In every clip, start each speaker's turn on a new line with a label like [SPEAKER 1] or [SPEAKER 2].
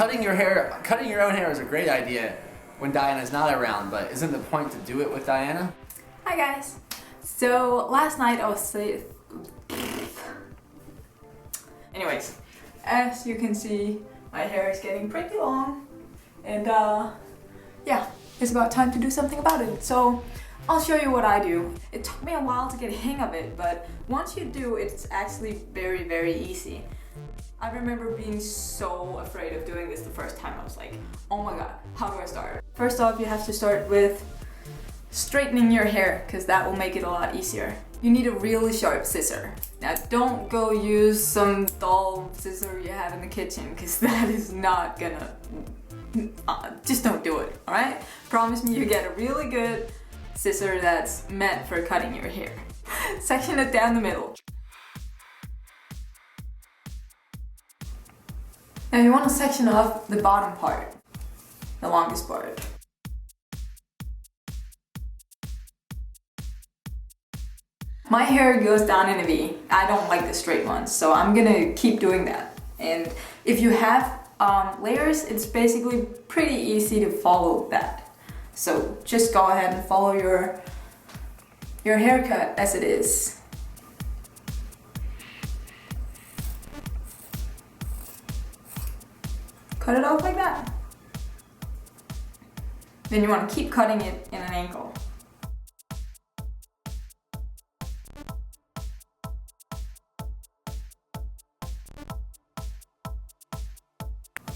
[SPEAKER 1] cutting your own hair is a great idea when Diana's not around, but isn't the point to do it with Diana?
[SPEAKER 2] Hi guys. So last night I was anyways, as you can see, my hair is getting pretty long, and yeah, it's about time to do something about it. So I'll show you what I do. It took me a while to get a hang of it, but once you do, it's actually very, very easy. I remember being so afraid of doing this the first time. I was like, oh my god, how do I start? First off, you have to start with straightening your hair, because that will make it a lot easier. You need a really sharp scissor. Now don't go use some dull scissor you have in the kitchen, because that is not gonna... just don't do it, alright? Promise me you get a really good scissor that's meant for cutting your hair. Section it down the middle. Now you want to section off the bottom part, the longest part. My hair goes down in a V. I don't like the straight ones, so I'm gonna keep doing that. And if you have layers, it's basically pretty easy to follow that. So just go ahead and follow your haircut as it is. Cut it off like that. Then you want to keep cutting it in an angle.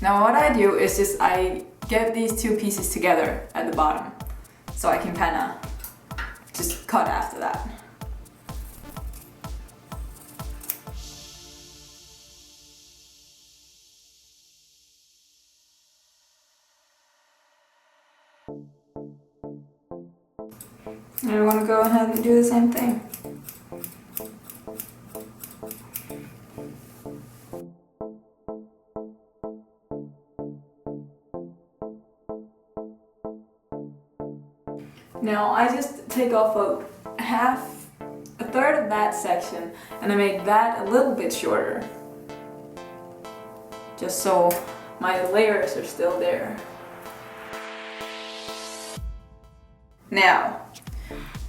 [SPEAKER 2] Now what I do is just I get these two pieces together at the bottom, so I can kind of just cut after that. And I want to go ahead and do the same thing. Now I just take off a third of that section, and I make that a little bit shorter, just so my layers are still there. Now,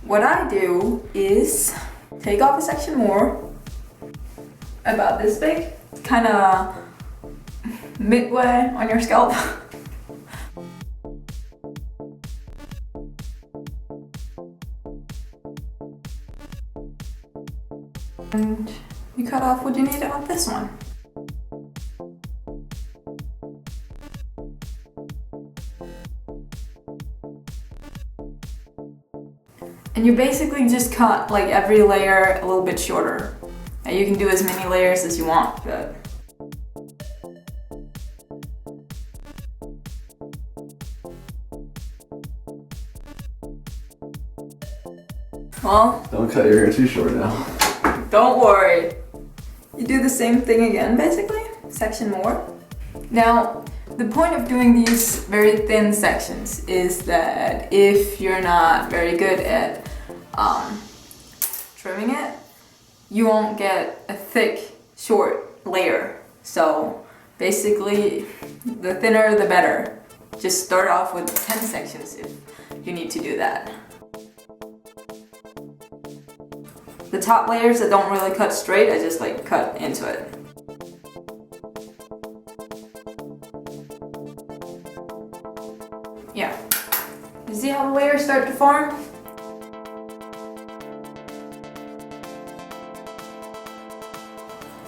[SPEAKER 2] what I do is take off a section more, about this big, kind of midway on your scalp. And you cut off what you need on this one. And you basically just cut like every layer a little bit shorter. And you can do as many layers as you want, but... Well...
[SPEAKER 1] Don't cut your hair too short now.
[SPEAKER 2] Don't worry. You do the same thing again, basically. Section more. Now, the point of doing these very thin sections is that if you're not very good at trimming it, you won't get a thick, short layer. So basically, the thinner the better. Just start off with 10 sections if you need to do that. The top layers that don't really cut straight, I just like cut into it. Yeah. You see how the layers start to form?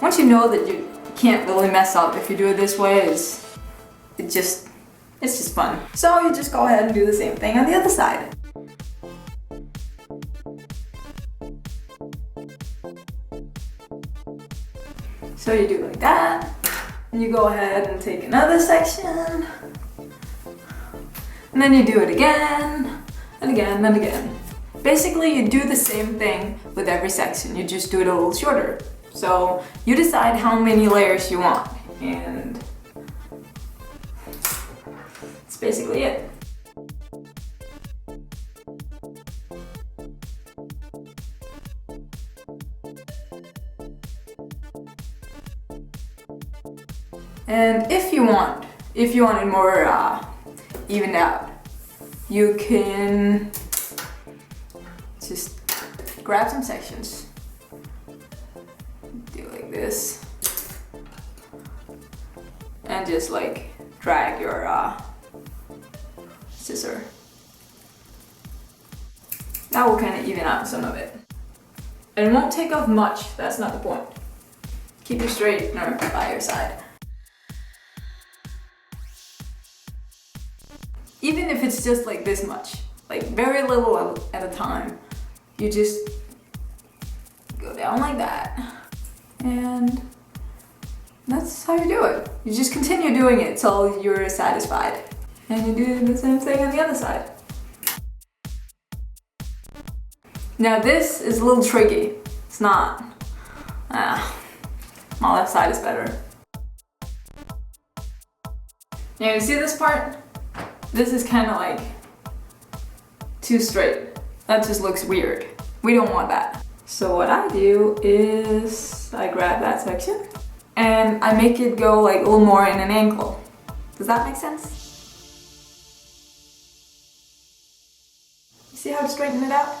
[SPEAKER 2] Once you know that you can't really mess up if you do it this way, it's just fun. So you just go ahead and do the same thing on the other side. So you do like that, and you go ahead and take another section, and then you do it again, and again, and again. Basically, you do the same thing with every section, you just do it a little shorter. So you decide how many layers you want, and that's basically it. And if you want, if you want it more evened out, you can just grab some sections, do like this, and just like drag your scissor. That will kind of even out some of it. And it won't take off much, that's not the point. Keep your straightener by your side. Even if it's just like this much, like very little at a time, you just go down like that. And that's how you do it. You just continue doing it till you're satisfied. And you do the same thing on the other side. Now this is a little tricky. It's not. My left side is better. Now you see this part? This is kind of like too straight. That just looks weird. We don't want that. So what I do is I grab that section and I make it go like a little more in an angle. Does that make sense? You see how to straighten it out?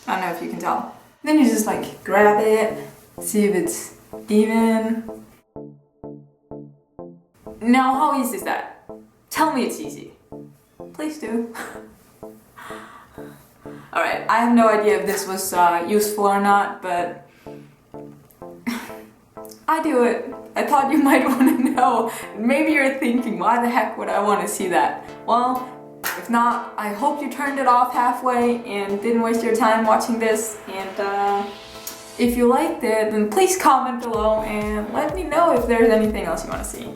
[SPEAKER 2] I don't know if you can tell. Then you just like grab it, see if it's even. Now how easy is that? Tell me it's easy. Please do. Alright, I have no idea if this was useful or not, but I do it. I thought you might want to know. Maybe you're thinking, why the heck would I want to see that? Well, if not, I hope you turned it off halfway and didn't waste your time watching this. And if you liked it, then please comment below and let me know if there's anything else you want to see.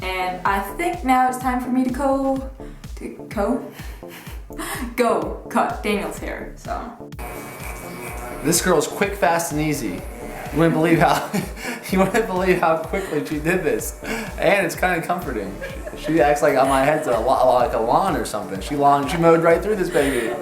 [SPEAKER 2] And I think now it's time for me to go cut Daniel's hair. So
[SPEAKER 1] This girl's quick, fast, and easy. You wouldn't believe how quickly she did this, and it's kind of comforting. She acts like my head's like a lawn or something. She mowed right through this baby.